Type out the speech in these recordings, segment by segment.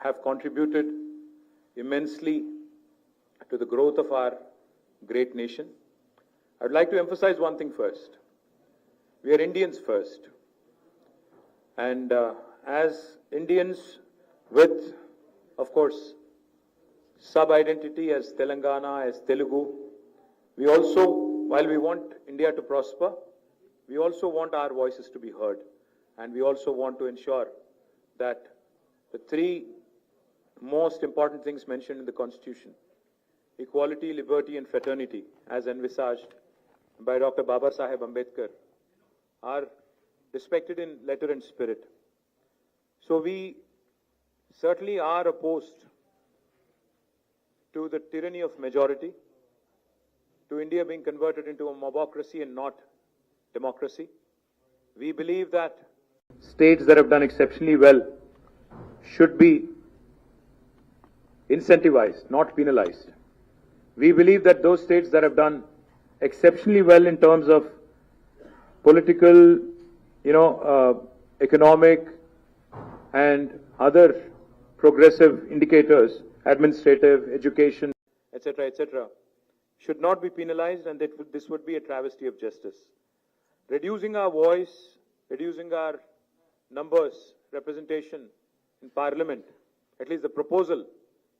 have contributed immensely to the growth of our great nation. I would like to emphasize one thing first. We are Indians first. And as Indians with, of course, sub-identity as Telangana, as Telugu, we also, while we want India to prosper, we also want our voices to be heard. And we also want to ensure that the three most important things mentioned in the Constitution, equality, liberty and fraternity, as envisaged by Dr. Baba Saheb Ambedkar, are respected in letter and spirit. So we certainly are opposed to the tyranny of majority, to India being converted into a mobocracy and not democracy. We believe that states that have done exceptionally well should be incentivized, not penalized. We believe that those states that have done exceptionally well in terms of political, economic and other progressive indicators, administrative, education, etc., should not be penalized, and that this would be a travesty of justice. Reducing our voice, reducing our numbers, representation in Parliament, at least the proposal,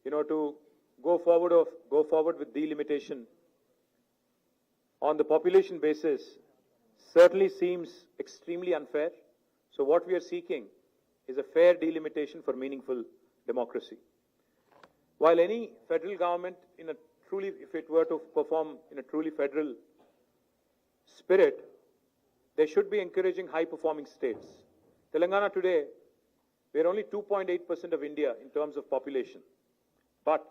to go forward with delimitation on the population basis certainly seems extremely unfair. So what we are seeking is a fair delimitation for meaningful democracy. While any federal government, if it were to perform in a truly federal spirit, they should be encouraging high-performing states. Telangana today, we are only 2.8% of India in terms of population, but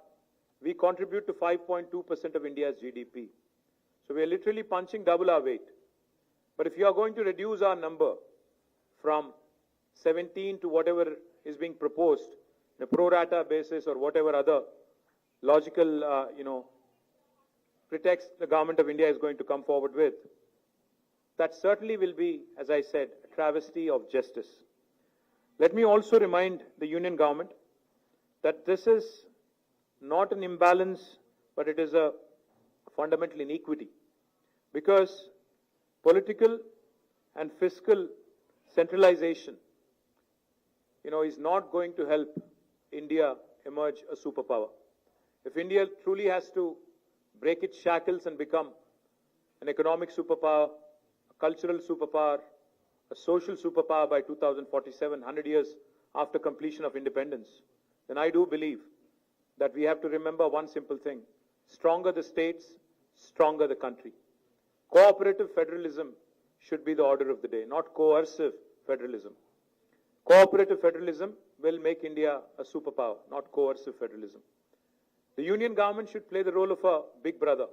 we contribute to 5.2% of India's GDP. So we are literally punching double our weight. But if you are going to reduce our number from 17 to whatever is being proposed, on a pro rata basis or whatever other logical, pretext the government of India is going to come forward with, that certainly will be, as I said, a travesty of justice. Let me also remind the Union government that this is not an imbalance, but it is a fundamental inequity. Because political and fiscal centralization, is not going to help India emerge a superpower. If India truly has to break its shackles and become an economic superpower, a cultural superpower, a social superpower by 2047, 100 years after completion of independence, then I do believe that we have to remember one simple thing. Stronger the states, stronger the country. Cooperative federalism should be the order of the day, not coercive federalism. Cooperative federalism will make India a superpower, not coercive federalism. The union government should play the role of a big brother.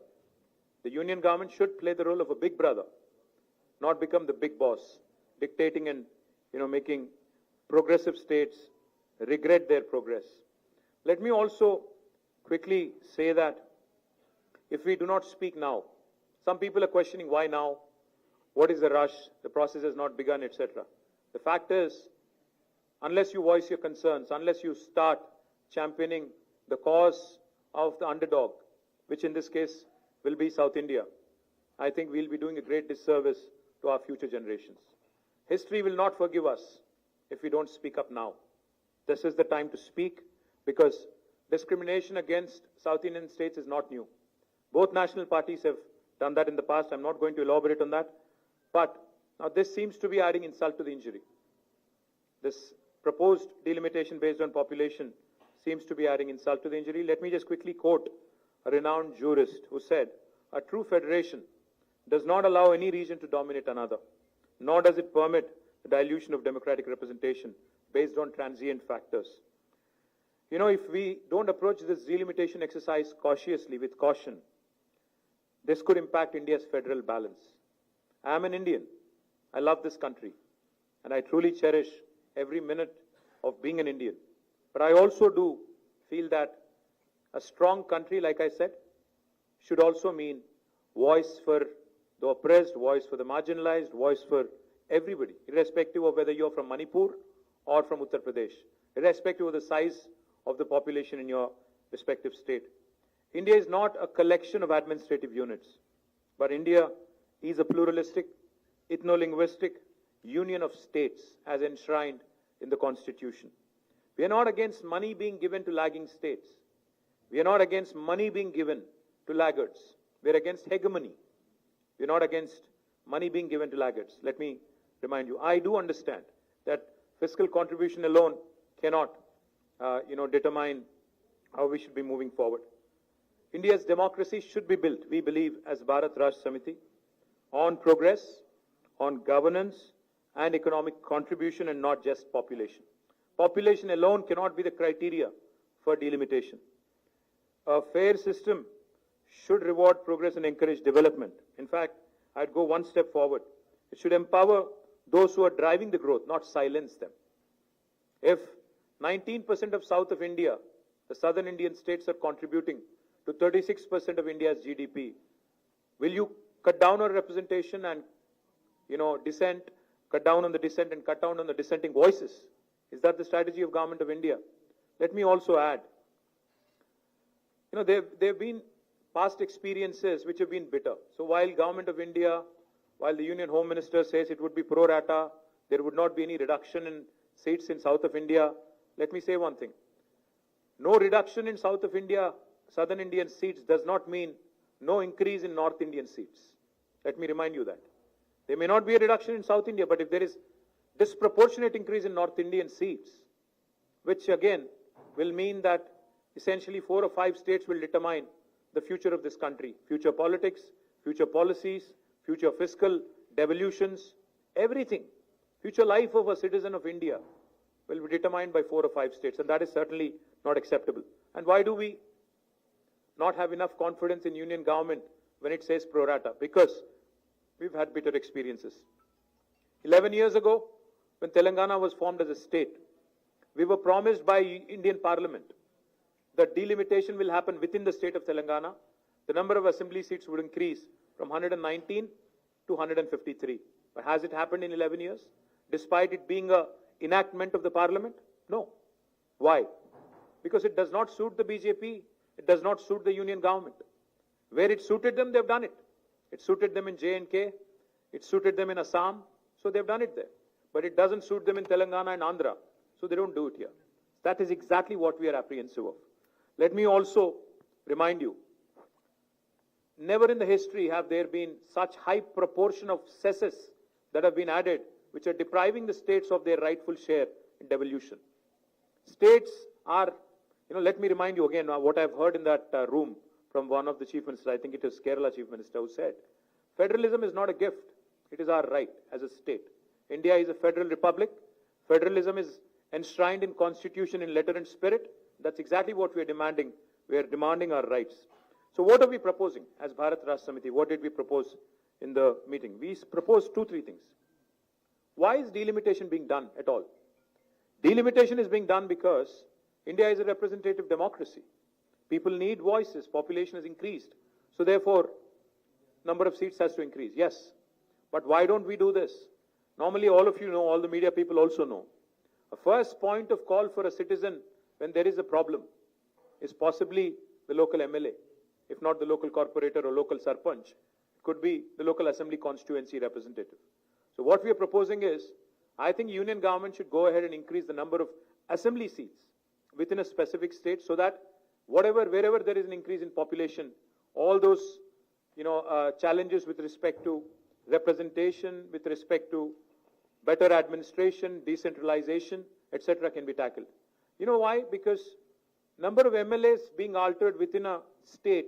The union government should play the role of a big brother, not become the big boss, dictating and making progressive states regret their progress. Let me also quickly say that if we do not speak now, some people are questioning why now, what is the rush, the process has not begun, etc. The fact is, unless you voice your concerns, unless you start championing the cause of the underdog, which in this case will be South India, I think we'll be doing a great disservice to our future generations. History will not forgive us if we don't speak up now. This is the time to speak, because discrimination against South Indian states is not new. Both national parties have done that in the past. I'm not going to elaborate on that. But now this seems to be adding insult to the injury. This proposed delimitation based on population seems to be adding insult to the injury. Let me just quickly quote a renowned jurist who said, "A true federation does not allow any region to dominate another, nor does it permit the dilution of democratic representation based on transient factors." If we don't approach this delimitation exercise cautiously, with caution, this could impact India's federal balance. I am an Indian. I love this country. And I truly cherish every minute of being an Indian. But I also do feel that a strong country, like I said, should also mean voice for the oppressed, voice for the marginalized, voice for everybody, irrespective of whether you're from Manipur or from Uttar Pradesh, irrespective of the size of the population in your respective state. India is not a collection of administrative units, but India is a pluralistic, ethno-linguistic union of states as enshrined in the Constitution. We are not against money being given to lagging states. We are not against money being given to laggards. We are against hegemony. We are not against money being given to laggards. Let me remind you, I do understand that fiscal contribution alone cannot, determine how we should be moving forward. India's democracy should be built, we believe, as Bharat Rashtra Samiti, on progress, on governance and economic contribution and not just population. Population alone cannot be the criteria for delimitation. A fair system should reward progress and encourage development. In fact, I'd go one step forward. It should empower those who are driving the growth, not silence them. If 19% of South of India, the southern Indian states, are contributing to 36% of India's GDP, will you cut down on representation and, dissent, cut down on the dissent and cut down on the dissenting voices? Is that the strategy of Government of India? Let me also add, there have been past experiences which have been bitter. So while Government of India, while the Union Home Minister says it would be pro rata, there would not be any reduction in seats in South of India, let me say one thing. No reduction in South of India, Southern Indian seats does not mean no increase in North Indian seats. Let me remind you that. There may not be a reduction in South India, but if there is disproportionate increase in North Indian seats, which again will mean that essentially 4 or 5 states will determine the future of this country, future politics, future policies, future fiscal devolutions, everything, future life of a citizen of India will be determined by 4 or 5 states, and that is certainly not acceptable. And why do we not have enough confidence in union government when it says pro rata? Because we've had bitter experiences. 11 years ago, when Telangana was formed as a state, we were promised by Indian Parliament that delimitation will happen within the state of Telangana. The number of assembly seats would increase from 119 to 153. But has it happened in 11 years? Despite it being an enactment of the Parliament? No. Why? Because it does not suit the BJP. It does not suit the union government. Where it suited them, they've done it. It suited them in J&K. It suited them in Assam. So they've done it there. But it doesn't suit them in Telangana and Andhra. So they don't do it here. That is exactly what we are apprehensive of. Let me also remind you, never in the history have there been such high proportion of cesses that have been added, which are depriving the states of their rightful share in devolution. States are, let me remind you again what I've heard in that room from one of the chief ministers, I think it was Kerala chief minister, who said, federalism is not a gift, it is our right as a state. India is a federal republic. Federalism is enshrined in constitution in letter and spirit. That's exactly what we are demanding. We are demanding our rights. So what are we proposing as Bharat Rashtra Samiti? What did we propose in the meeting? We proposed 2-3 things. Why is delimitation being done at all? Delimitation is being done because India is a representative democracy. People need voices. Population has increased. So therefore, number of seats has to increase. Yes. But why don't we do this? Normally, all of you know, all the media people also know. A first point of call for a citizen when there is a problem is possibly the local MLA, if not the local corporator or local sarpanch. It could be the local assembly constituency representative. So what we are proposing is, I think union government should go ahead and increase the number of assembly seats within a specific state so that wherever there is an increase in population, all those challenges with respect to representation, with respect to better administration, decentralization, etc. can be tackled. You know why? Because number of MLAs being altered within a state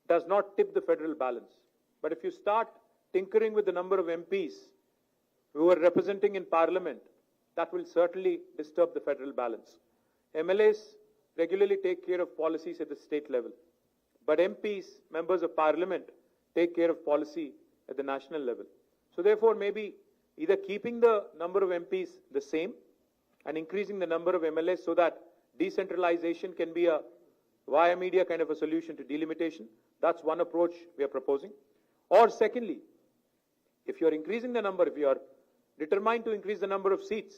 does not tip the federal balance. But if you start tinkering with the number of MPs who are representing in parliament, that will certainly disturb the federal balance. MLAs regularly take care of policies at the state level. But MPs, members of parliament, take care of policy at the national level. So therefore, maybe either keeping the number of MPs the same and increasing the number of MLAs so that decentralization can be a via media kind of a solution to delimitation. That's one approach we are proposing. Or secondly, if you are increasing the number, if you are determined to increase the number of seats,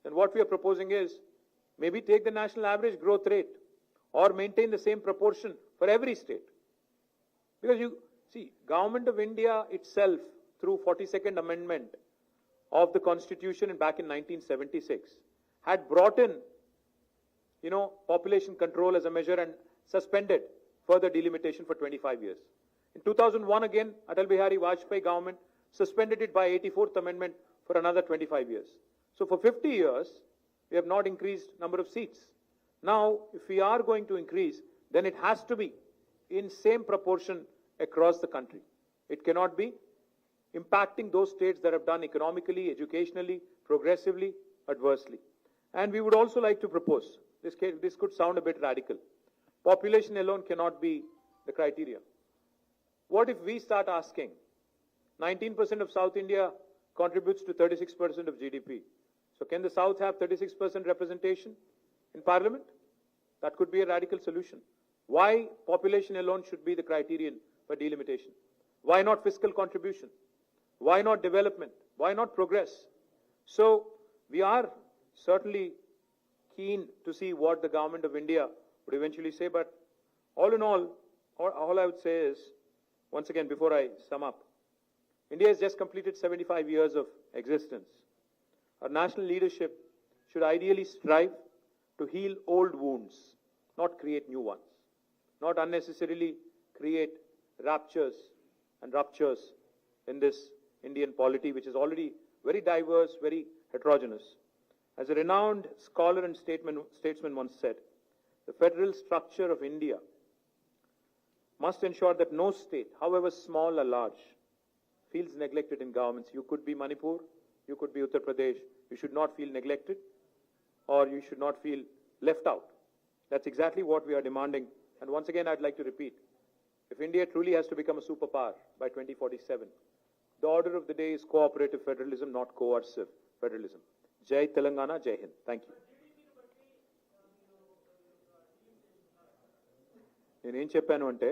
then what we are proposing is Maybe take the national average growth rate or maintain the same proportion for every state. Because you see, Government of India itself, through 42nd Amendment of the Constitution back in 1976, had brought in, population control as a measure and suspended further delimitation for 25 years. In 2001 again, Atal Bihari Vajpayee government suspended it by 84th Amendment for another 25 years. So for 50 years, we have not increased number of seats. Now, if we are going to increase, then it has to be in same proportion across the country. It cannot be impacting those states that have done economically, educationally, progressively, adversely. And we would also like to propose, this could sound a bit radical. Population alone cannot be the criteria. What if we start asking, 19% of South India contributes to 36% of GDP. So can the South have 36% representation in Parliament? That could be a radical solution. Why population alone should be the criterion for delimitation? Why not fiscal contribution? Why not development? Why not progress? So we are certainly keen to see what the Government of India would eventually say, but all in all I would say is, once again, before I sum up, India has just completed 75 years of existence. Our national leadership should ideally strive to heal old wounds, not create new ones, not unnecessarily create raptures and ruptures in this Indian polity, which is already very diverse, very heterogeneous. As a renowned scholar and statesman once said, the federal structure of India must ensure that no state, however small or large, feels neglected in governments. You could be Manipur, you could be Uttar Pradesh. You should not feel neglected, or you should not feel left out. That's exactly what we are demanding. And once again, I'd like to repeat, if India truly has to become a superpower by 2047, the order of the day is cooperative federalism, not coercive federalism. Jai Telangana, Jai Hind. Thank you. నేనేం చెప్పాను అంటే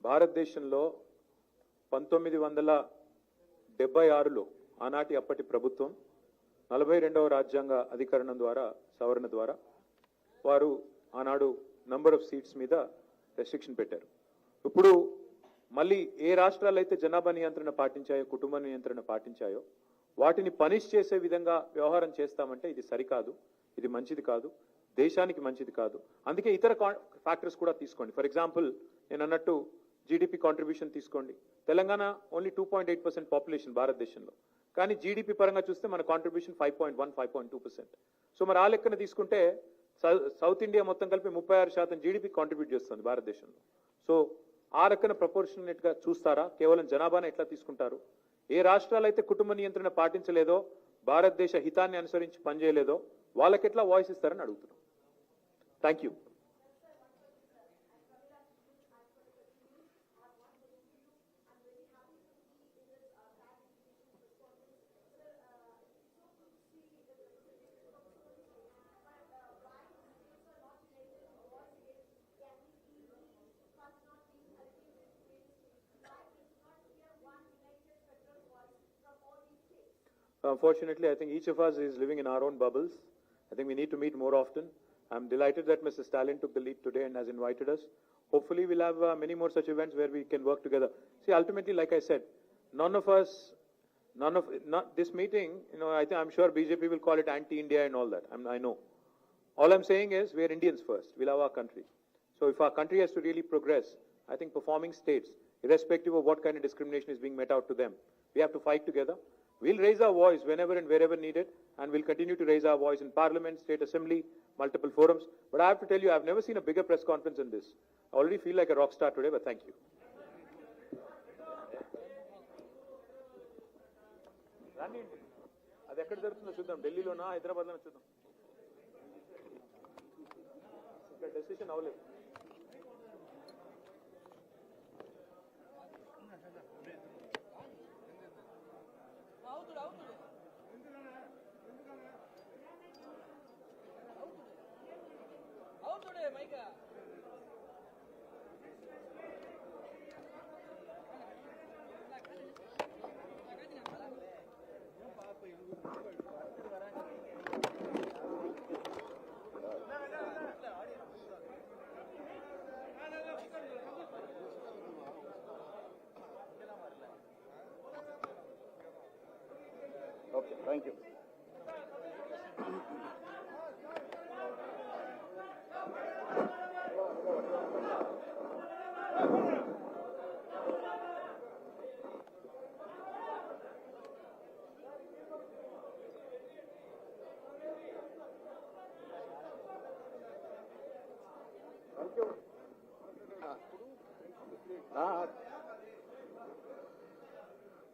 భారతదేశంలో 1976లో ఆనాటి అప్పటి ప్రభుత్వం 42వ రాజ్యాంగ అధికరణం ద్వారా సవరణ ద్వారా వారు ఆనాడు నంబర్ ఆఫ్ సీట్స్ మీద రెస్ట్రిక్షన్ పెట్టారు. ఇప్పుడు మళ్ళీ ఏ రాష్ట్రాలు అయితే జనాభా నియంత్రణ పాటించాయో, కుటుంబ నియంత్రణ పాటించాయో వాటిని పనిష్ చేసే విధంగా వ్యవహారం చేస్తామంటే ఇది సరికాదు, ఇది మంచిది కాదు, దేశానికి మంచిది కాదు. అందుకే ఇతర ఫ్యాక్టర్స్ కూడా తీసుకోండి. ఫర్ ఎగ్జాంపుల్ నేను అన్నట్టు జీడిపి కాంట్రిబ్యూషన్ తీసుకోండి. తెలంగాణ ఓన్లీ 2.8% పాపులేషన్ భారతదేశంలో, కానీ జీడిపి పరంగా చూస్తే మన కాంట్రిబ్యూషన్ 5.1, 5.2%. సో మరి ఆ లెక్కన తీసుకుంటే సౌత్ ఇండియా మొత్తం కలిపి 36% జీడిపి కాంట్రిబ్యూట్ చేస్తుంది భారతదేశంలో. సో ఆ లెక్కన ప్రపోర్షనేట్ గా చూస్తారా? కేవలం జనాభాను ఎట్లా తీసుకుంటారు? ఏ రాష్ట్రాలు అయితే కుటుంబ నియంత్రణ పాటించలేదో, భారతదేశ హితాన్ని అనుసరించి పనిచేయలేదో వాళ్ళకెట్లా వాయిస్ ఇస్తారని అడుగుతున్నాం. Thank you. Unfortunately, I think each of us is living in our own bubbles. I think we need to meet more often. I'm delighted that Mr. Stalin took the lead today and has invited us. Hopefully, we'll have many more such events where we can work together. See, ultimately, like I said, not this meeting, I'm sure BJP will call it anti-India and all that. I know. All I'm saying is we are Indians first. We love our country. So if our country has to really progress, I think performing states, irrespective of what kind of discrimination is being met out to them, we have to fight together. We'll raise our voice whenever and wherever needed, and we'll continue to raise our voice in Parliament, State Assembly, multiple forums. But I have to tell you, I've never seen a bigger press conference than this. I already feel like a rock star today, but thank you. అది ఎక్కడ జరుగుతుందో చూద్దాం. ఢిల్లీలోనా, హైదరాబాద్లోనా చూద్దాం. ఇక్కడ decision అవ్వలేదు. Okay, thank you.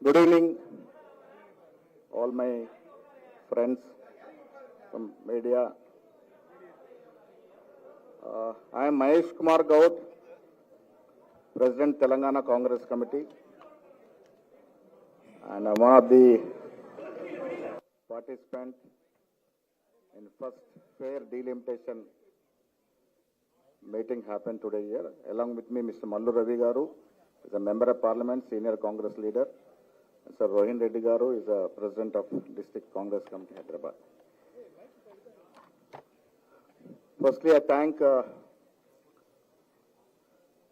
Good evening, all my friends from media. I am Mahesh Kumar Gaud, President Telangana Congress Committee, and I'm one of the participants in first fair delimitation meeting happened today here. Along with me, Mr. Mallu Ravi Garu is a member of Parliament, senior Congress leader. Mr. Rohin Reddy Garu is a president of District Congress Committee, Hyderabad. Firstly, I thank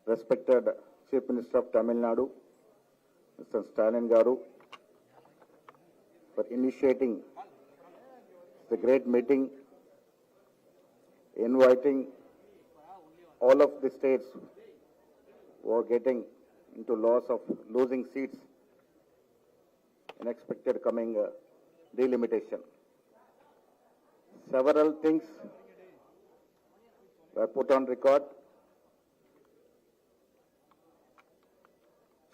respected Chief Minister of Tamil Nadu, Mr. Stalin Garu, for initiating the great meeting, inviting all of the states who are getting into loss of losing seats in expected coming delimitation. Several things were put on record.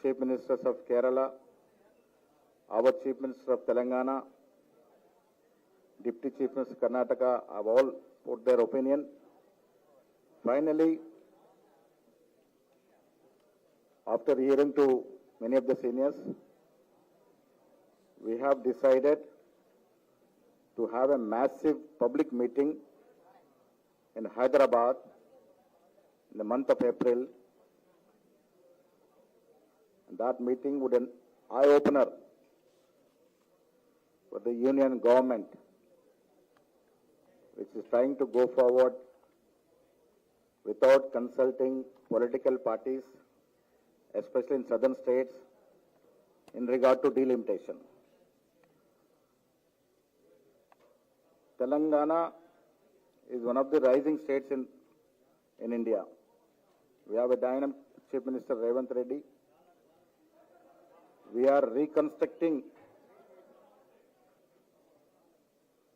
Chief Ministers of Kerala, our Chief Minister of Telangana, Deputy Chief Minister of Karnataka have all put their opinion. Finally, after hearing to many of the seniors, we have decided to have a massive public meeting in Hyderabad in the month of April. And that meeting would be an eye-opener for the union government, which is trying to go forward without consulting political parties, especially in southern states, in regard to delimitation. Telangana is one of the rising states in India. We have a dynamic Chief Minister Revanth Reddy. We are reconstructing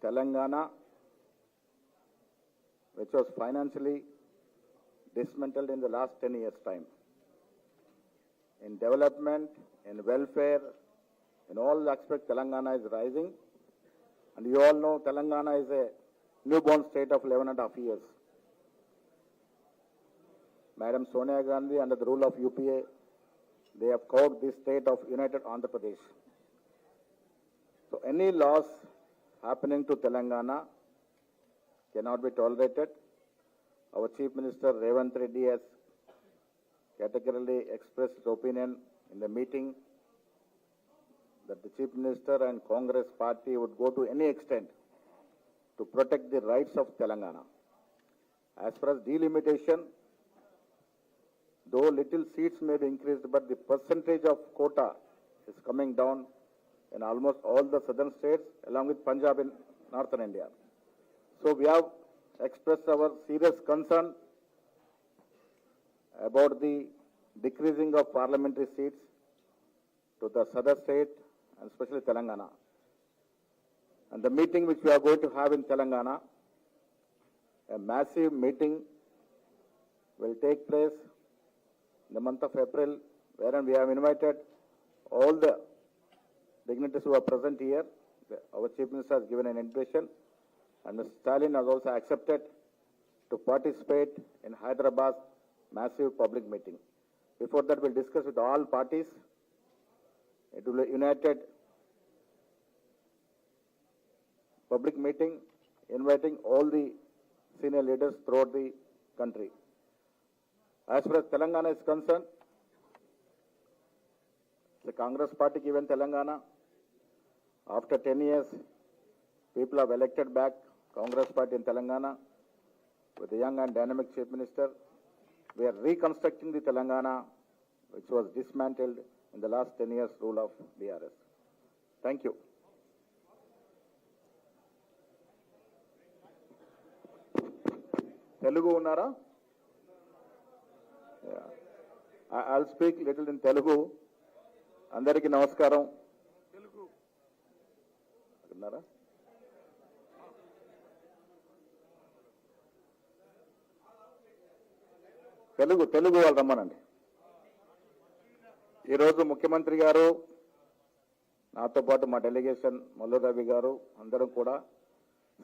Telangana, which was financially dismantled in the last 10 years' time. In development, in welfare, in all aspects, Telangana is rising. And you all know Telangana is a newborn state of 11.5 years. Madam Sonia Gandhi, under the rule of UPA, they have called this state of United Andhra Pradesh. So any loss happening to Telangana cannot be tolerated. Our Chief Minister Revanth Reddy has categorically expressed his opinion in the meeting that the Chief Minister and Congress party would go to any extent to protect the rights of Telangana. As far as delimitation, though little seats may be increased, but the percentage of quota is coming down in almost all the southern states, along with Punjab in northern India. So we have expressed our serious concern about the decreasing of parliamentary seats to the southern state and especially Telangana. And the meeting which we are going to have in Telangana, a massive meeting will take place in the month of April, wherein we have invited all the dignitaries who are present here. Our Chief Minister has given an invitation, and Mr. Stalin has also accepted to participate in Hyderabad's massive public meeting. Before that, we'll discuss with all parties. It will be a united public meeting, inviting all the senior leaders throughout the country. As far as Telangana is concerned, the Congress party given Telangana, after 10 years, people have elected back Congress party in Telangana with a young and dynamic Chief Minister. We are reconstructing the Telangana, which was dismantled in the last 10 years rule of DRS. Thank you. Telugu unnara? Yeah. I'll speak little in Telugu. Andariki namaskaram. Telugu. Unnara? Telugu వాళ్ళు రమ్మనండి. ఈరోజు ముఖ్యమంత్రి గారు నాతో పాటు మా delegation Mallu Ravi గారు అందరం కూడా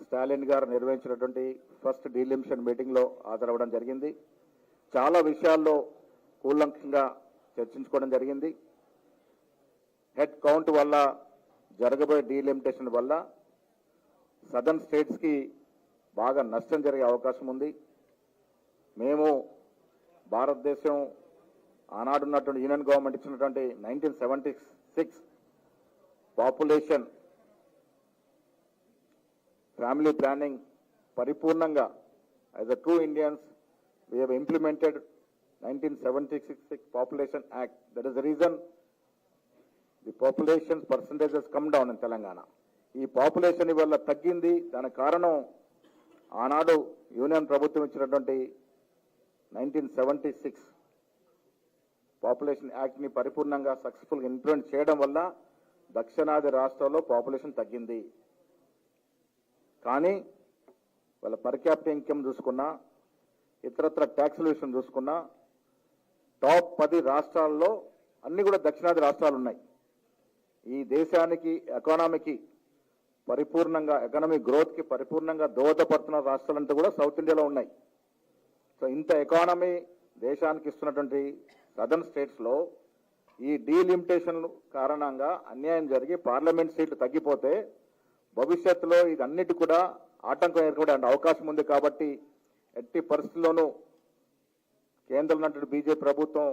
స్టాలిన్ గారు నిర్వహించినటువంటి ఫస్ట్ డీలిమిషన్ మీటింగ్లో హాజరవ్వడం జరిగింది. చాలా విషయాల్లో కూలంకంగా చర్చించుకోవడం జరిగింది. హెడ్ కౌంట్ వల్ల జరగబోయే డీలిమిటేషన్ వల్ల సదర్న్ స్టేట్స్కి బాగా నష్టం జరిగే అవకాశం ఉంది. మేము భారతదేశం ఆనాడున్నటువంటి యూనియన్ గవర్నమెంట్ ఇచ్చినటువంటి 1976 పాపులేషన్ ఫ్యామిలీ ప్లానింగ్ పరిపూర్ణంగా as a true Indians we have implemented 1976 population act. That is the reason the population percentage has come down in Telangana. ఈ పాపులేషన్ వల్ల తగ్గింది. దానికి కారణం ఆనాడు యూనియన్ ప్రభుత్వం ఇచ్చినటువంటి 1976 పాపులేషన్ యాక్ట్ ని పరిపూర్ణంగా సక్సెస్ఫుల్గా ఇంప్లిమెంట్ చేయడం వల్ల దక్షిణాది రాష్ట్రాల్లో పాపులేషన్ తగ్గింది. కానీ వాళ్ళ పర్ క్యాపిటల్ ఇన్కమ్ చూసుకున్నా, ఇతరత్ర ట్యాక్సుల విషయం చూసుకున్నా, టాప్ 10 రాష్ట్రాల్లో అన్ని కూడా దక్షిణాది రాష్ట్రాలు ఉన్నాయి. ఈ దేశానికి ఎకానమీకి పరిపూర్ణంగా ఎకనామిక్ గ్రోత్ కి పరిపూర్ణంగా దోహదపడుతున్న రాష్ట్రాలంతా కూడా సౌత్ ఇండియాలో ఉన్నాయి. సో ఇంత ఎకానమీ దేశానికి ఇస్తున్నటువంటి సదర్న్ స్టేట్స్ లో ఈ డీలిమిటేషన్ కారణంగా అన్యాయం జరిగి పార్లమెంట్ సీట్లు తగ్గిపోతే భవిష్యత్తులో ఇది అన్నిటి కూడా ఆటంకం ఏర్పడే అవకాశం ఉంది. కాబట్టి ఎట్టి పరిస్థితుల్లోనూ కేంద్రంలో ఉన్నటువంటి బీజేపీ ప్రభుత్వం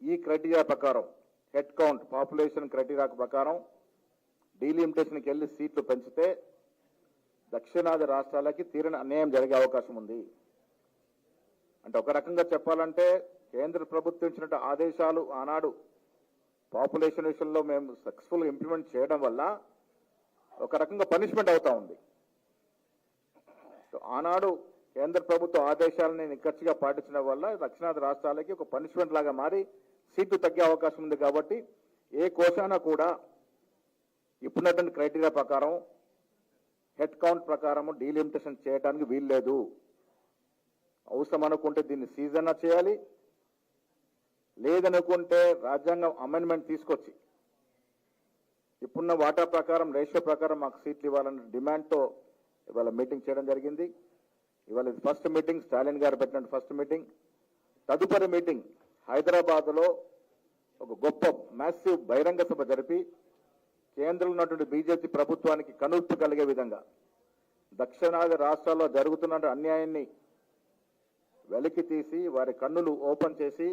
ఈ క్రైటీరియా ప్రకారం హెడ్ కౌంట్ పాపులేషన్ క్రైటీరియా ప్రకారం డీలిమిటేషన్కి వెళ్లి సీట్లు పెంచితే దక్షిణాది రాష్ట్రాలకి తీరని అన్యాయం జరిగే అవకాశం ఉంది. అంటే ఒక రకంగా చెప్పాలంటే కేంద్ర ప్రభుత్వం ఇచ్చినట్టు ఆదేశాలు ఆనాడు పాపులేషన్ విషయంలో మేము సక్సెస్ఫుల్ ఇంప్లిమెంట్ చేయడం వల్ల ఒక రకంగా పనిష్మెంట్ అవుతా ఉంది. ఆనాడు కేంద్ర ప్రభుత్వ ఆదేశాలని నిక్కచ్చిగా పాటించడం వల్ల దక్షిణాది రాష్ట్రాలకి ఒక పనిష్మెంట్ లాగా మారి సీట్లు తగ్గే అవకాశం ఉంది. కాబట్టి ఏ కోశాన కూడా ఇప్పుడున్నటువంటి క్రైటీరియా ప్రకారం హెడ్ కౌంట్ ప్రకారం డీలిమిటేషన్ చేయడానికి వీల్లేదు. అవసరం అనుకుంటే దీన్ని సీజన్ చేయాలి, లేదనుకుంటే రాజ్యాంగం అమెండ్మెంట్ తీసుకొచ్చి ఇప్పుడున్న వాటా ప్రకారం రేషియో ప్రకారం మాకు సీట్లు ఇవ్వాలన్న డిమాండ్తో ఇవాళ మీటింగ్ చేయడం జరిగింది. ఇవాళ ఫస్ట్ మీటింగ్ స్టాలిన్ గారు పెట్టిన ఫస్ట్ మీటింగ్. తదుపరి మీటింగ్ హైదరాబాద్లో ఒక గొప్ప మ్యాసివ్ బహిరంగ సభ జరిపి కేంద్రంలో ఉన్నటువంటి బీజేపీ ప్రభుత్వానికి కనువిప్పు కలిగే విధంగా దక్షిణాది రాష్ట్రాల్లో జరుగుతున్న అన్యాయాన్ని వెలికి తీసి వారి కన్నులు ఓపెన్ చేసి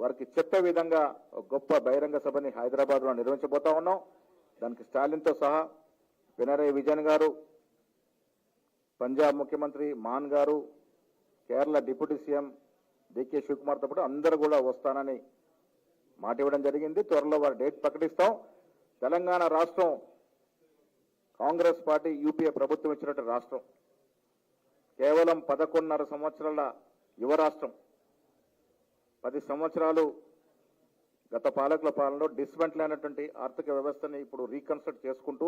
వారికి చెప్పే విధంగా ఒక గొప్ప బహిరంగ సభని హైదరాబాద్లో నిర్వహించబోతా ఉన్నాం. దానికి స్టాలిన్తో సహా పినరయి విజయన్ గారు, పంజాబ్ ముఖ్యమంత్రి మాన్ గారు, కేరళ డిప్యూటీ సీఎం డికే శివకుమార్తో పాటు అందరూ కూడా వస్తానని మాట ఇవ్వడం జరిగింది. త్వరలో వారి డేట్ ప్రకటిస్తాం. తెలంగాణ రాష్ట్రం కాంగ్రెస్ పార్టీ యూపీఏ ప్రభుత్వం ఇచ్చినట్టు రాష్ట్రం, కేవలం 11.5 సంవత్సరాల యువ రాష్ట్రం. 10 సంవత్సరాలు గత పాలకుల పాలనలో డిస్మెంటల్ అయినటువంటి ఆర్థిక వ్యవస్థని ఇప్పుడు రీకన్స్ట్రక్ట్ చేసుకుంటూ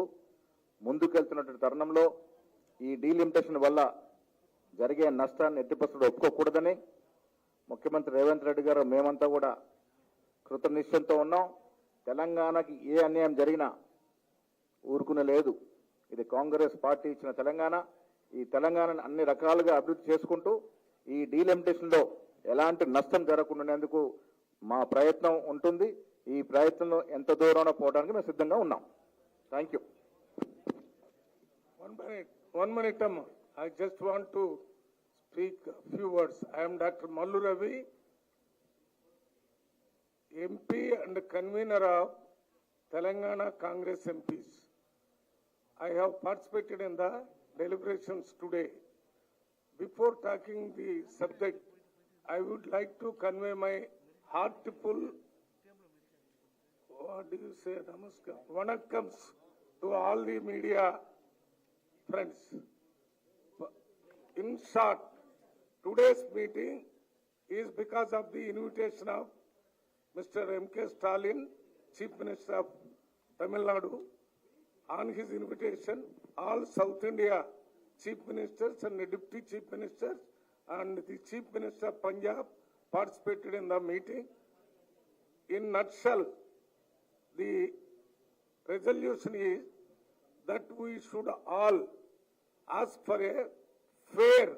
ముందుకెళ్తున్నటువంటి తరుణంలో ఈ డీలిమిటేషన్ వల్ల జరిగే నష్టాన్ని ఎట్టి పరిస్థితుల్లో ఒప్పుకోకూడదని ముఖ్యమంత్రి రేవంత్ రెడ్డి గారు మేమంతా కూడా కృతనిశ్చయంతో ఉన్నాం. తెలంగాణకి ఏ అన్యాయం జరిగినా ఊరుకునే లేదు. ఇది కాంగ్రెస్ పార్టీ ఇచ్చిన తెలంగాణ. ఈ తెలంగాణను అన్ని రకాలుగా అభివృద్ధి చేసుకుంటూ ఈ డీలిమిటేషన్లో ఎలాంటి నష్టం జరగకుండానేందుకు మా ప్రయత్నం ఉంటుంది. ఈ ప్రయత్నంలో ఎంత దూరంలో పోవడానికి మేము సిద్ధంగా ఉన్నాం. Thank you. One minute, Amma. I just want to speak a few words. I am Dr. Mallu Ravi, MP and convener of Telangana Congress MPs. I have participated in the deliberations today. Before talking the subject, I would like to convey my heartful, what do you say, namaskar, vanakkams to all the media friends. in short, today's meeting is because of the invitation of Mr. M.K. Stalin, Chief Minister of Tamil Nadu. On his invitation, all South India Chief Ministers and Deputy Chief Ministers and the Chief Minister of Punjab participated in the meeting. In nutshell, the resolution is that we should all ask for a fair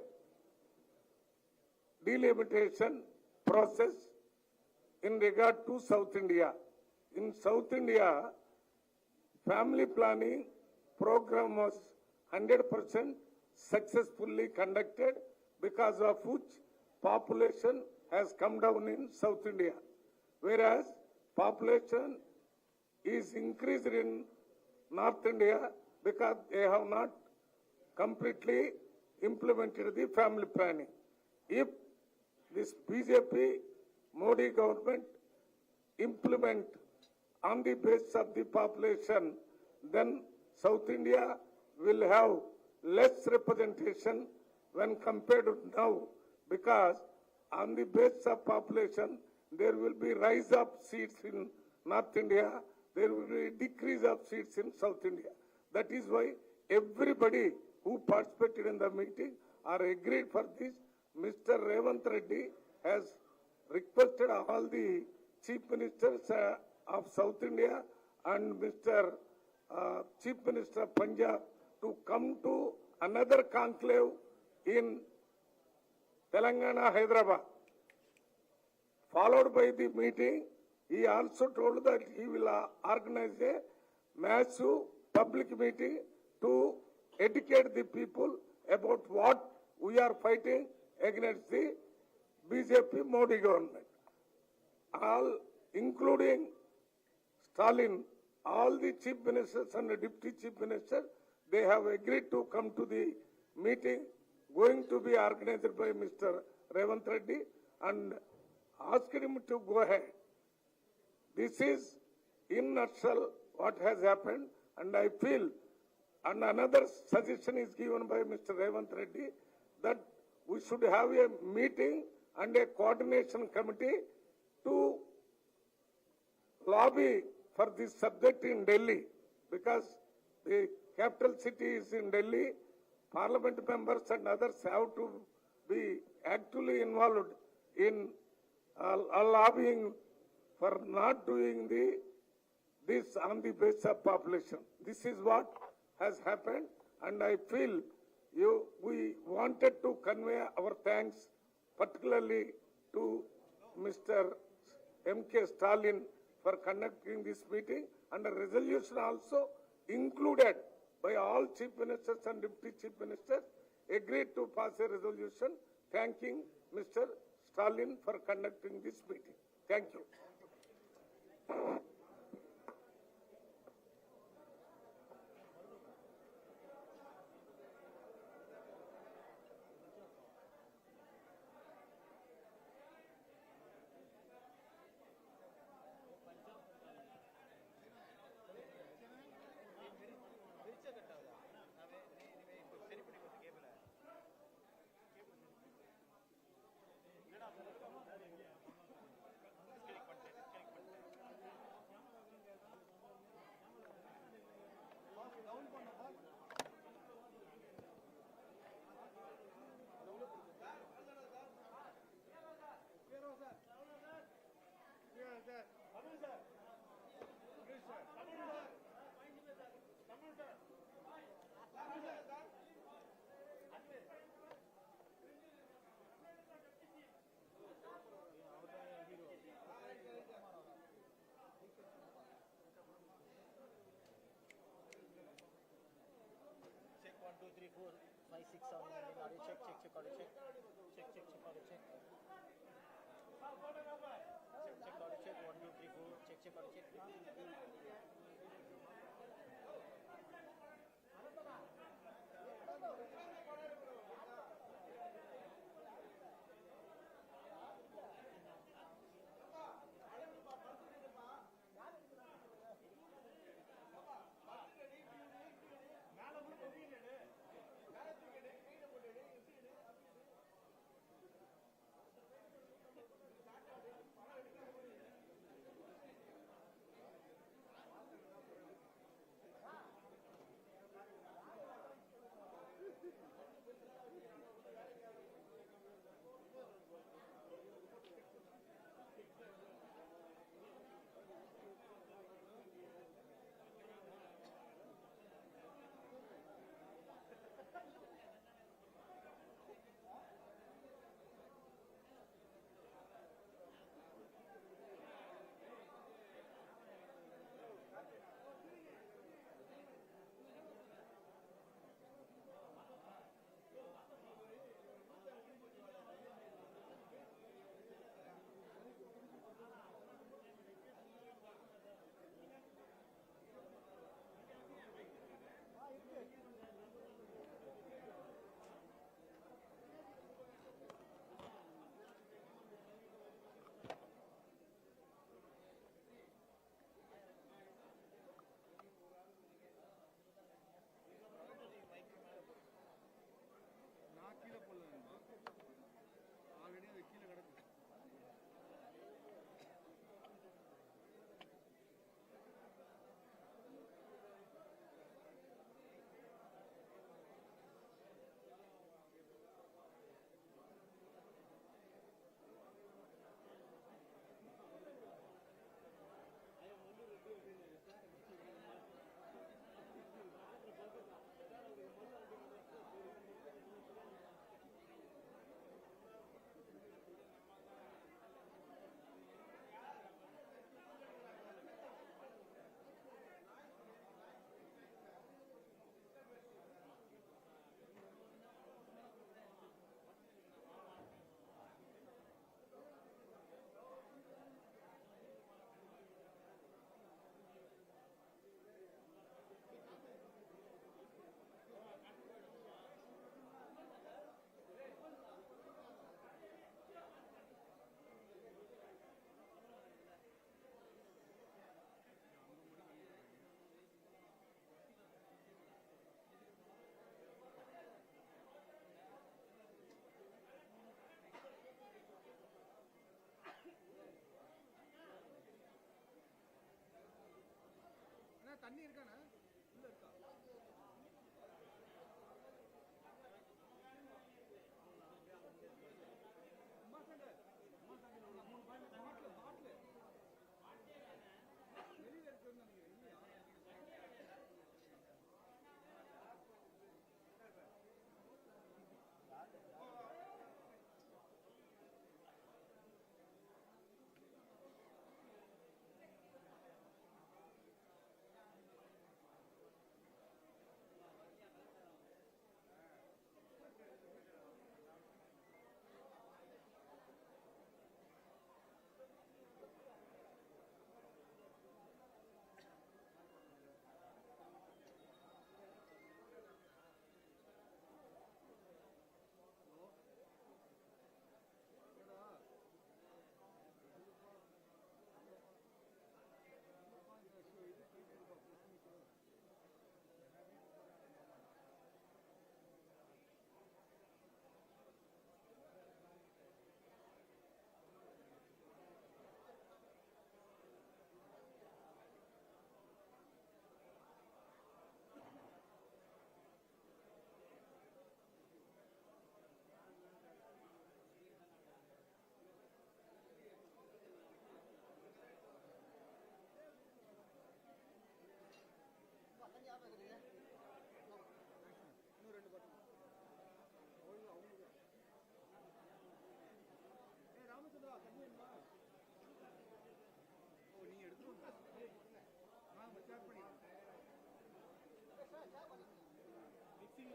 delimitation process in regard to South India. In South India, family planning program was 100% successfully conducted, because of which population has come down in South India, whereas population is increased in North India because they have not completely implemented the family planning. If this BJP Modi government implement on the basis of the population, then South India will have less representation when compared to now, because on the basis of population, there will be rise of seats in North India, there will be decrease of seats in South India. That is why everybody who participated in the meeting are agreed for this. Mr. Revanth Reddy has requested all the Chief Ministers of South India and Mr. Chief Minister of Punjab to come to another conclave in Telangana, Hyderabad. Followed by the meeting, he also told that he will organize a massive public meeting to educate the people about what we are fighting against the BJP Modi government. All, including Stalin, all the chief ministers and the deputy chief ministers, they have agreed to come to the meeting going to be organized by Mr. Revanth Reddy, and ask him to go ahead. This is in nutshell what has happened, and I feel, and another suggestion is given by Mr. Revanth Reddy, that we should have a meeting and a coordination committee to lobby for this subject in Delhi, because the capital city is in Delhi. Parliament members and others have to be actually involved in lobbying for not doing this on the basis of population. This is what has happened, and I feel we wanted to convey our thanks particularly to Mr. M.K. Stalin for conducting this meeting, and a resolution also included by all chief ministers and deputy chief ministers agreed to pass a resolution thanking Mr. Stalin for conducting this meeting. Thank you. தண்ணி இருக்கானே உள்ள இருக்கா அம்மா சாங்க மூணு பாட்டில் வெளியில இருக்குன்னு நினைக்கிறேன் இல்லையா இன்னும் ரெண்டு பாட்டு ராமச்சந்திரா தண்ணி வேணுமா ஓ நீங்க எடுத்துருவோம் நான் ஷேர் பண்ணிடுறேன் மிக்சிங்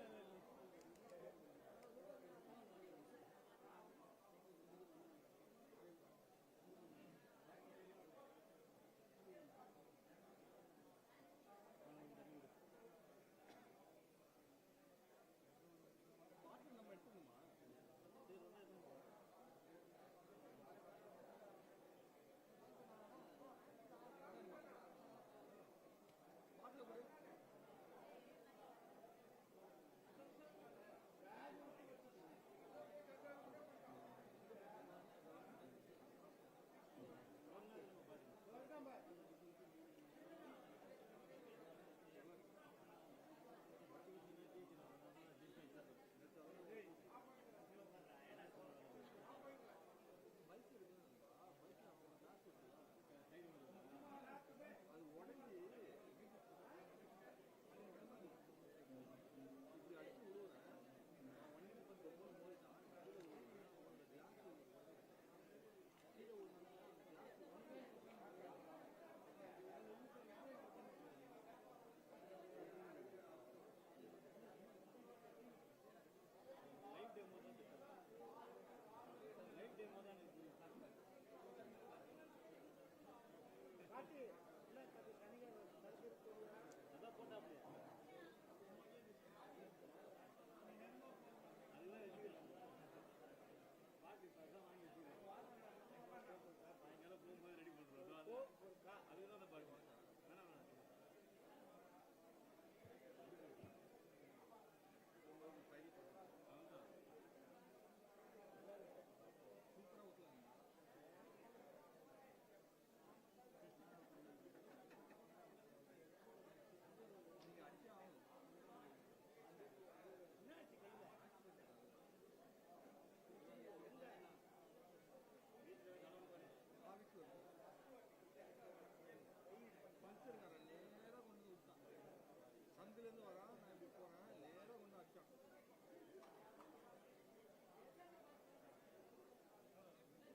சந்திலேருந்து வரான் நான் இப்படி போறேன் நேராக கொண்டு அடிச்சான்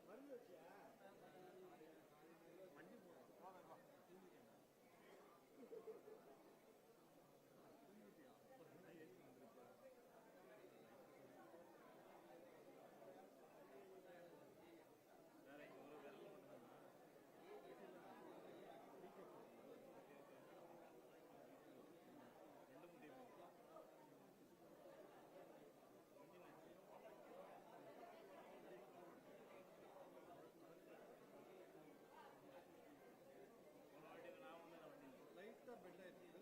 மருந்து வச்சியா வண்டி போடுறான் லைட்டாக பெட் ஆயிடுச்சு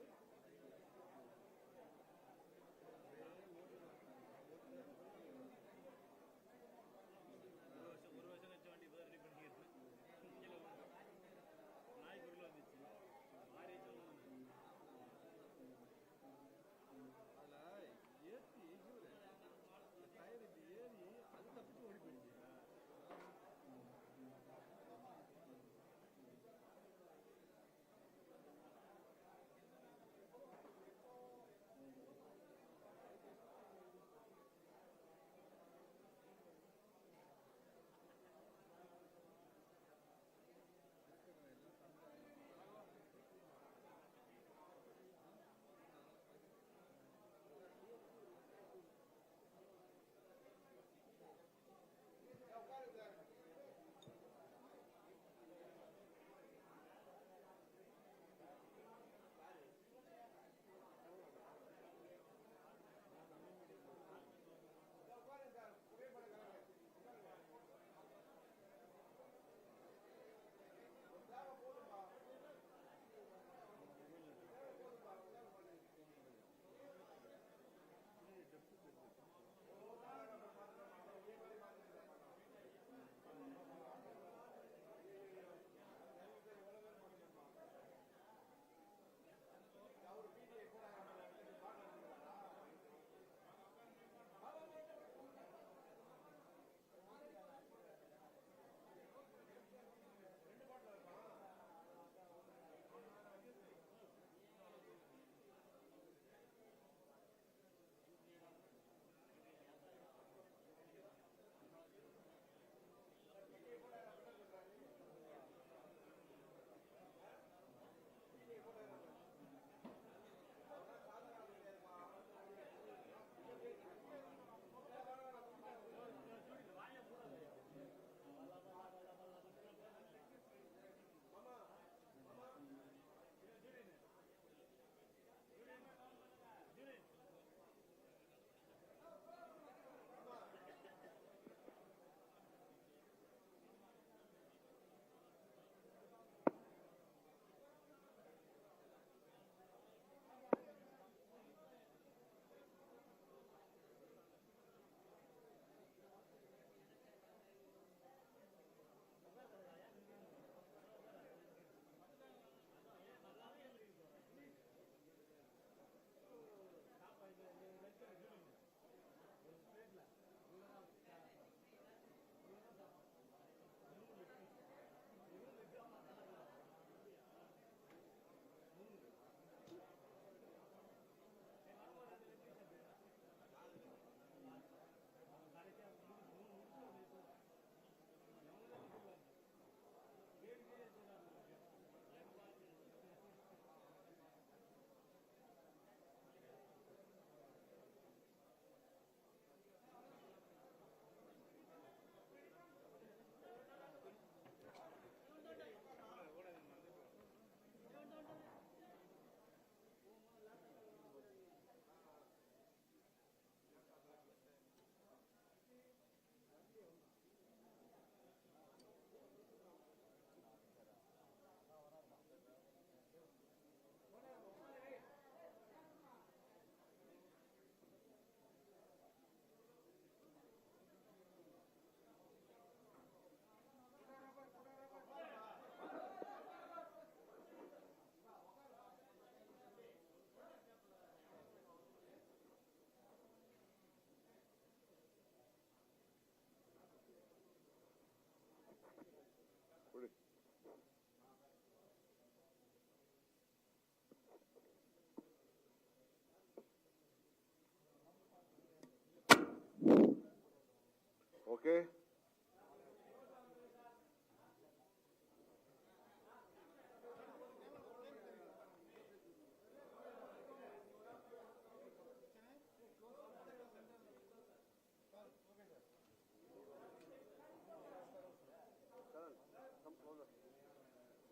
Okay.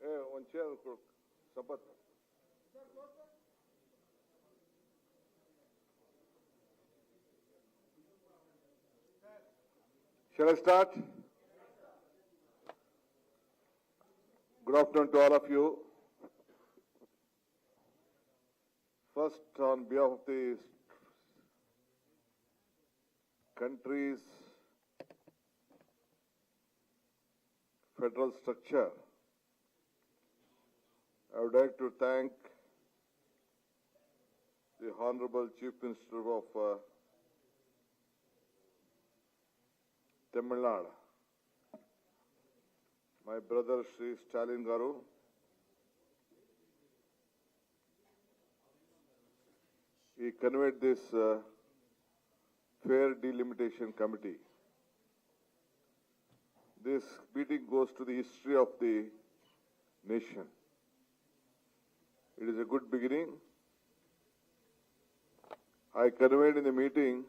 Hey, one chair, Sampath. Shall I start? Good afternoon to all of you. First, on behalf of the country's federal structure, I would like to thank the Honorable Chief Minister of Tamil Nadu, my brother Sri Stalin Garu. He convened this fair delimitation committee. This meeting goes to the history of the nation. It is a good beginning. I conveyed in the meeting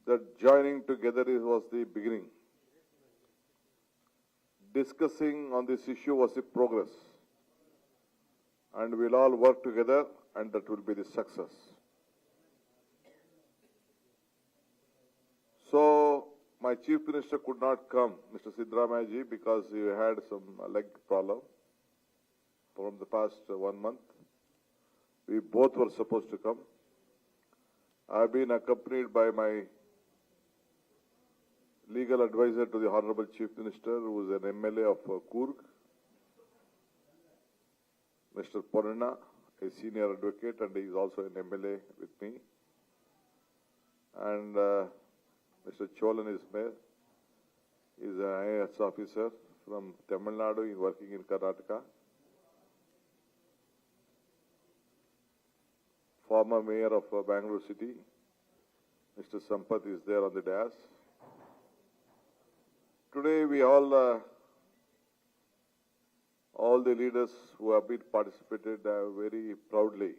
that joining together was the beginning. Discussing on this issue was a progress. And we'll all work together and that will be the success. So, my Chief Minister could not come, Mr. Siddaramayaji, because he had some leg problem from the past 1 month. We both were supposed to come. I have been accompanied by my legal advisor to the Honorable Chief Minister, who is an MLA of Coorg, Mr. Porana, a senior advocate, and he is also an MLA with me. And Mr. Cholan is there. He is an IAS officer from Tamil Nadu. He is working in Karnataka. Former mayor of Bangalore City, Mr. Sampath, is there on the dais. Today we all the leaders who have been participated very proudly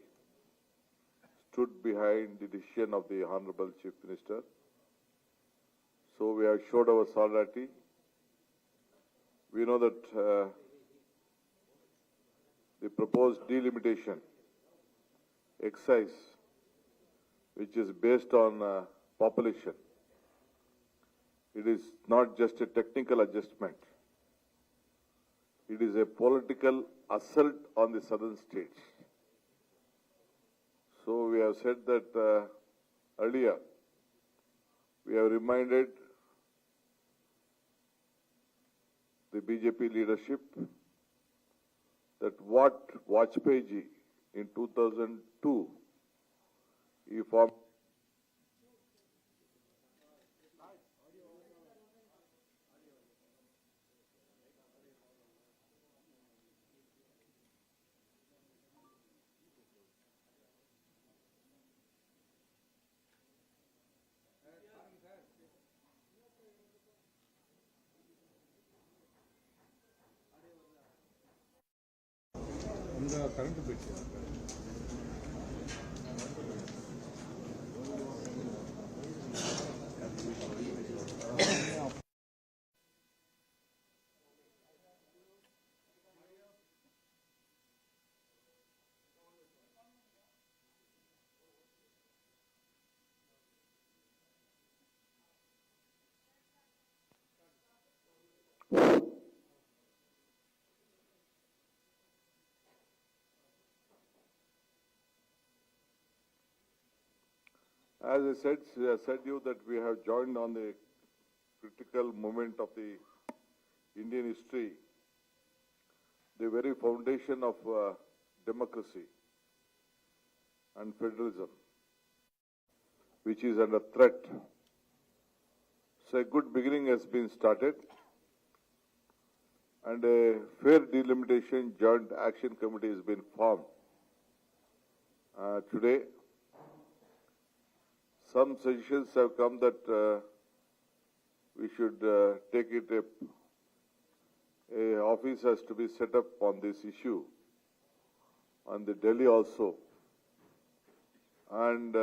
stood behind the decision of the Honorable Chief Minister. So we have showed our solidarity. We know that the proposed delimitation exercise, which is based on population, it is not just a technical adjustment. It is a political assault on the southern states. So we have said that earlier. We have reminded the BJP leadership that what Vajpayee ji in 2002, he formed. Current ಬಿಟ್ಟು As I said you that we have joined on the critical moment of the Indian history, the very foundation of democracy and federalism, which is under threat. So a good beginning has been started. and a fair delimitation joint action committee has been formed. Today, some suggestions have come that we should take it a office has to be set up on this issue, on the Delhi also, and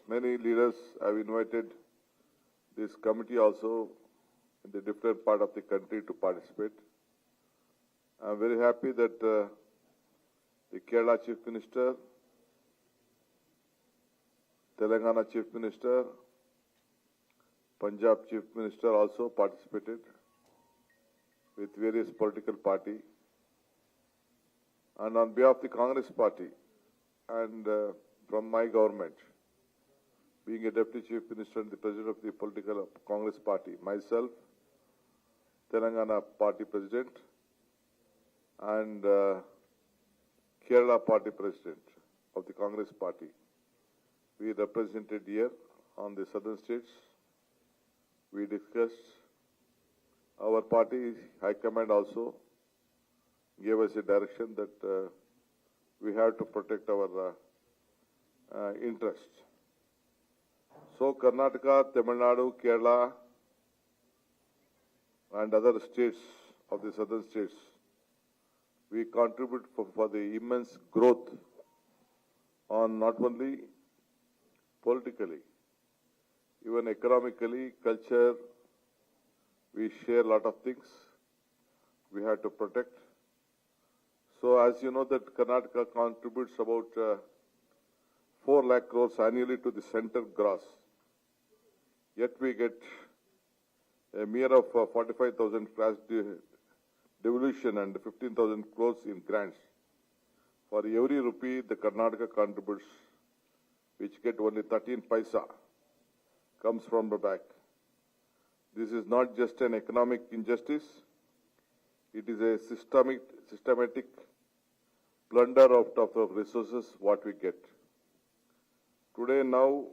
many leaders have invited this committee also in the different part of the country to participate. I am very happy that the Kerala Chief Minister, Telangana Chief Minister, Punjab Chief Minister also participated with various political party. And on behalf of the Congress party and from my government, being a Deputy Chief Minister and the President of the political Congress party, myself, Telangana party President, and Kerala party President of the Congress party, we represented here on the southern states. We discussed. Our party high command also gave us a direction that we have to protect our interests. So Karnataka, Tamil Nadu, Kerala, and other states of the southern states, we contribute for the immense growth on not only politically, even economically, culture. We share a lot of things we have to protect. So as you know that Karnataka contributes about 4 lakh crores annually to the center gross. Yet we get a mere of 45,000 cash devolution and 15,000 crores in grants. For every rupee the Karnataka contributes, which get only 13 paisa, comes from the back. This is not just an economic injustice, it is a systematic plunder of the resources what we get. Today now,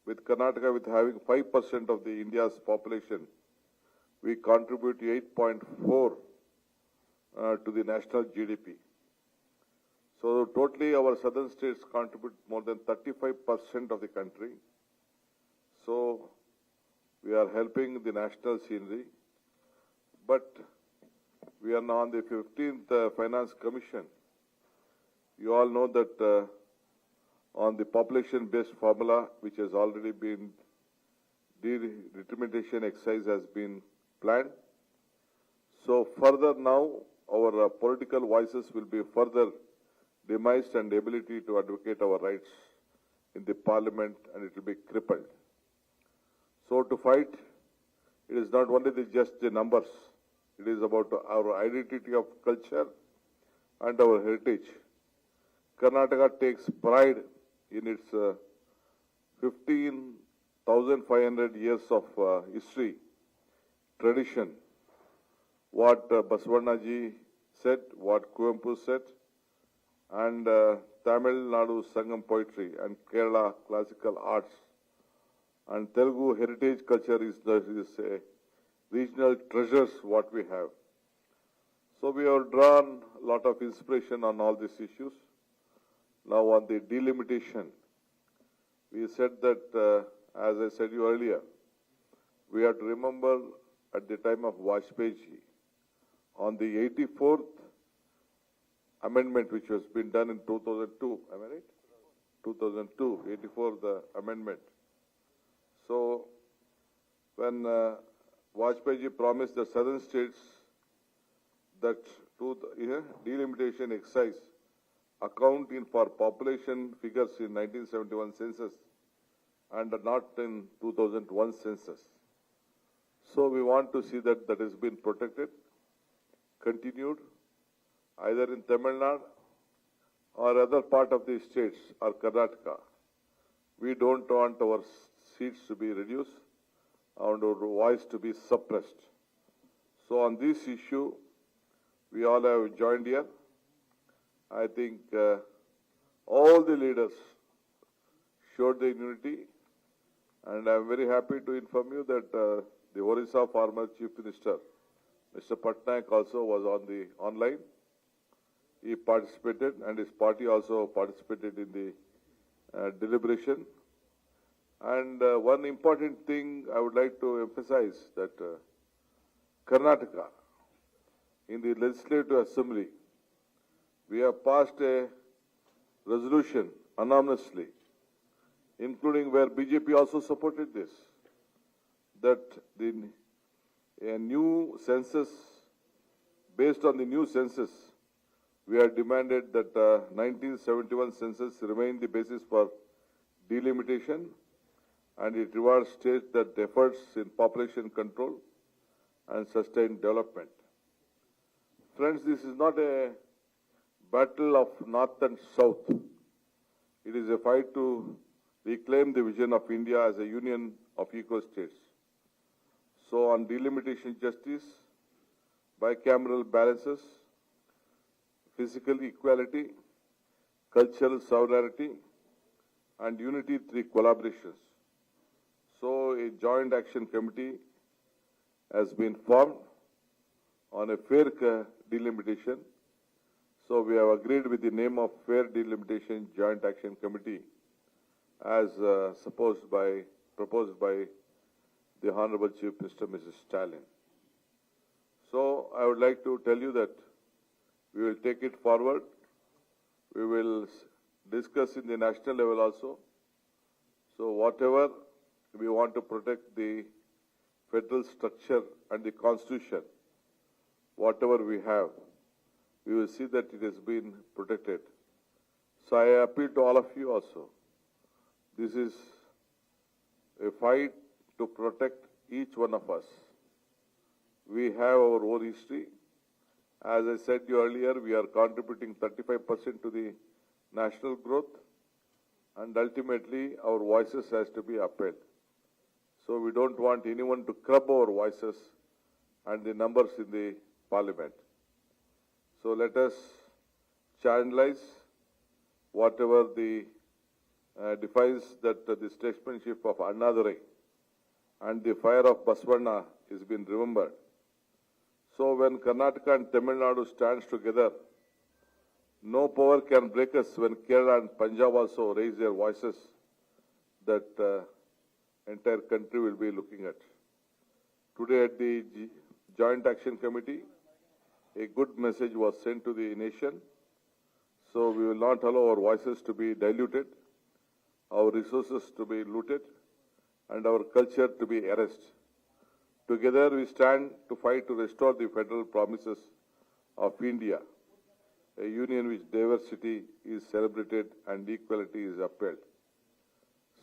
with Karnataka with having 5% of the India's population, we contribute 8.4 to the national GDP. So totally our southern states contribute more than 35% of the country. So we are helping the national scenery, but we are now on the 15th Finance Commission. You all know that on the population-based formula, which has already been, delimitation exercise has been planned. So further now, our political voices will be further demised and ability to advocate our rights in the parliament, and it will be crippled. So to fight, it is not only just the numbers, it is about our identity of culture and our heritage. Karnataka takes pride in its 15,500 years of history, tradition, what Basavanaji said, what Kuvempu said, and Tamil Nadu Sangam poetry and Kerala classical arts. And Telugu heritage culture is a regional treasures what we have. So we have drawn a lot of inspiration on all these issues. Now on the delimitation, we said that, as I said you earlier, we have to remember at the time of Vajpayee, on the 84th amendment which has been done in 2002, am I right? 2002, 84 the amendment. So when Vajpayee promised the southern states that to the delimitation exercise accounting for population figures in 1971 census and not in 2001 census. So we want to see that that has been protected, continued, either in Tamil Nadu or other part of the states or Karnataka. We don't want our seats to be reduced and our voice to be suppressed. So on this issue, we all have joined here. I think all the leaders showed the unity, and I am very happy to inform you that the Orissa former Chief Minister, Mr. Patnaik also was on the online. He participated and his party also participated in the deliberation. And one important thing I would like to emphasize that Karnataka, in the Legislative Assembly, we have passed a resolution anonymously, including where BJP also supported this, that a new census, based on the new census, we have demanded that 1971 census remain the basis for delimitation, and it rewards states that efforts in population control and sustained development. Friends, this is not a battle of North and South. It is a fight to reclaim the vision of India as a union of equal states. So on delimitation justice, bicameral balances, physical equality, cultural sovereignty, and unity through collaborations. So a joint action committee has been formed on a fair delimitation. So we have agreed with the name of Fair Delimitation Joint Action Committee as proposed by the Honorable Chief Minister, Mrs. Stalin. So I would like to tell you that we will take it forward. We will discuss in the national level also. So whatever we want to protect the federal structure and the constitution, whatever we have, we will see that it has been protected. So I appeal to all of you also. This is a fight to protect each one of us. We have our own history. As I said to you earlier, we are contributing 35% to the national growth, and ultimately our voices has to be upheld. So we don't want anyone to curb our voices and the numbers in the parliament. So let us channelize whatever the defines that the statesmanship of Madurai and the fire of Basavana is being remembered. So when Karnataka and Tamil Nadu stands together, no power can break us. When Kerala and Punjab also raise their voices, that entire country will be looking at. Today at the Joint Action Committee, a good message was sent to the nation. So we will not allow our voices to be diluted, our resources to be looted, and our culture to be erased. Together we stand to fight to restore the federal promises of India, a union which diversity is celebrated and equality is upheld.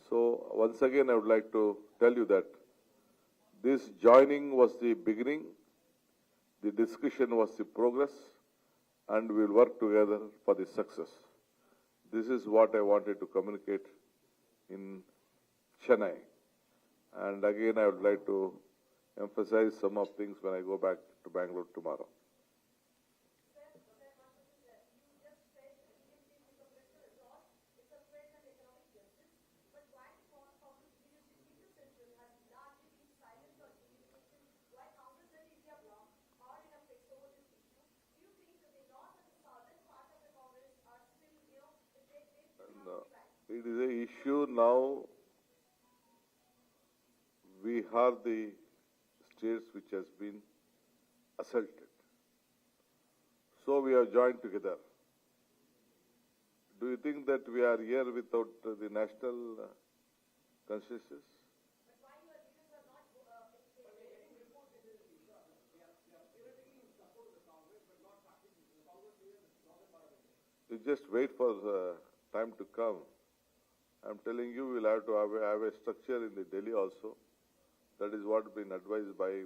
So once again I would like to tell you that this joining was the beginning, the discussion was the progress, and we will work together for the success. This is what I wanted to communicate in Chennai. And again I would like to emphasize some of things when I go back to Bangalore tomorrow. It is an issue now. We are the states which has been assaulted. So we are joined together. Do you think that we are here without the national consensus? You just wait for the time to come. I'm telling you, we'll have to have a structure in the Delhi also. That is what has been advised by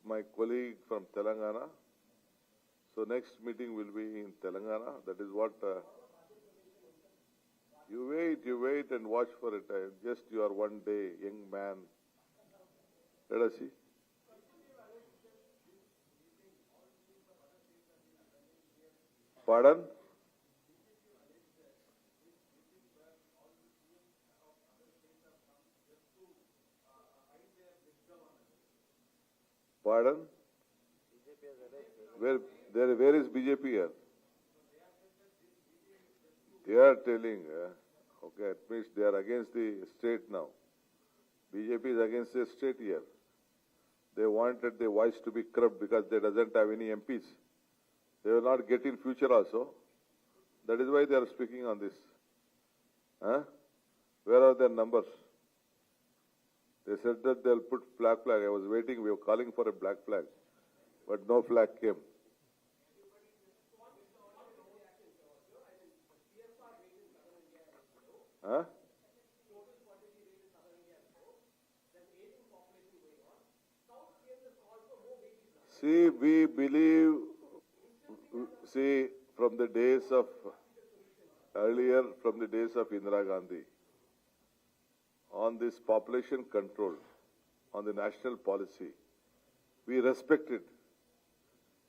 my colleague from Telangana. So next meeting will be in Telangana. That is what you wait and watch for it. Just you are one day young man. Let us see. Pardon? Pardon? Where is BJP here? They are telling, okay, it means they are against the state now. BJP is against the state here. They wanted the voice to be corrupt because they doesn't have any MPs. They will not get in future also. That is why they are speaking on this. Huh? Where are their numbers? They said that they'll put black flag. I was waiting. We were calling for a black flag, but no flag came. Huh? See, we believe, see, from the days of, earlier, from the days of Indira Gandhi, on this population control, on the national policy, we respected.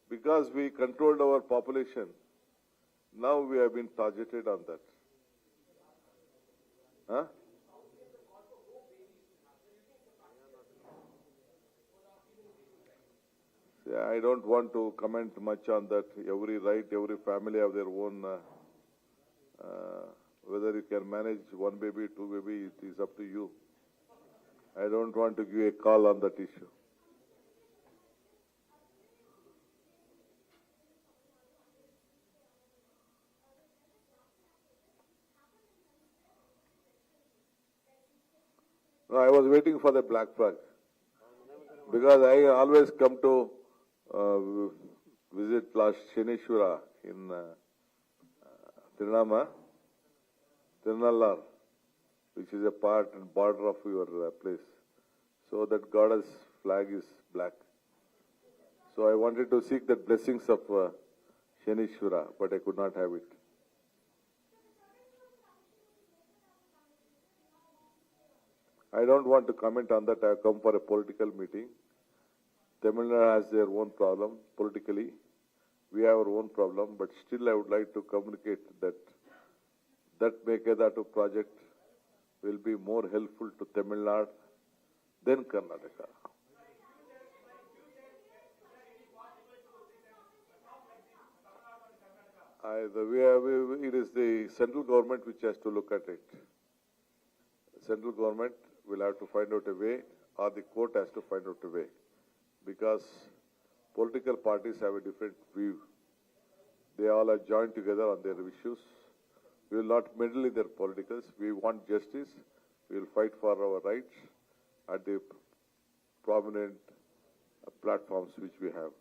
Because we controlled our population, now we have been targeted on that. Huh? See, I don't want to comment much on that. Every right, every family have their own. Whether you can manage one baby, two baby, it is up to you. I don't want to give a call on that issue. No, I was waiting for the black flag because I always come to visit last Shenishwara in Tirunallar, which is a part and border of your place. So that goddess flag is black. So I wanted to seek the blessings of Shenishwara, but I could not have it. I don't want to comment on that. I have come for a political meeting. Tamil Nadu has their own problem politically. We have our own problem, but still I would like to communicate that Mekedatu project will be more helpful to Tamil Nadu than Karnataka. It is the central government which has to look at it. Central government will have to find out a way, or the court has to find out a way, because political parties have a different view. They all are joined together on their issues. We will not meddle in their politicals. We want justice. We will fight for our rights at the prominent platforms which we have.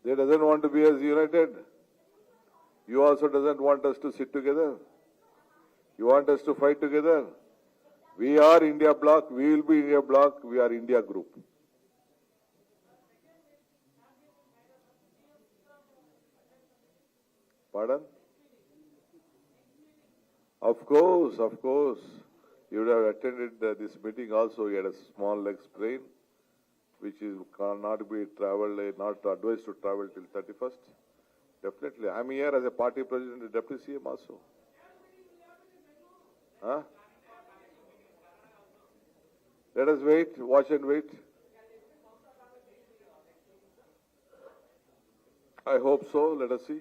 They doesn't want to be as united. You also doesn't want us to sit together. You want us to fight together. We are India bloc. We will be India bloc. We are India group. Pardon? Of course, of course. You would have attended this meeting also. You had a small leg sprain, which is cannot be traveled, not advised to travel till 31st. Definitely. I am here as a party president and deputy CM also. Huh? Let us wait, watch and wait. I hope so. Let us see.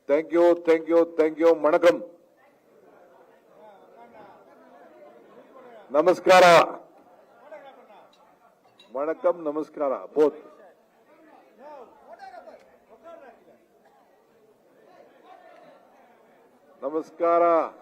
Thank you, thank you, thank you. Manakam. Namaskara. Manakam, namaskara. Both. Namaskara.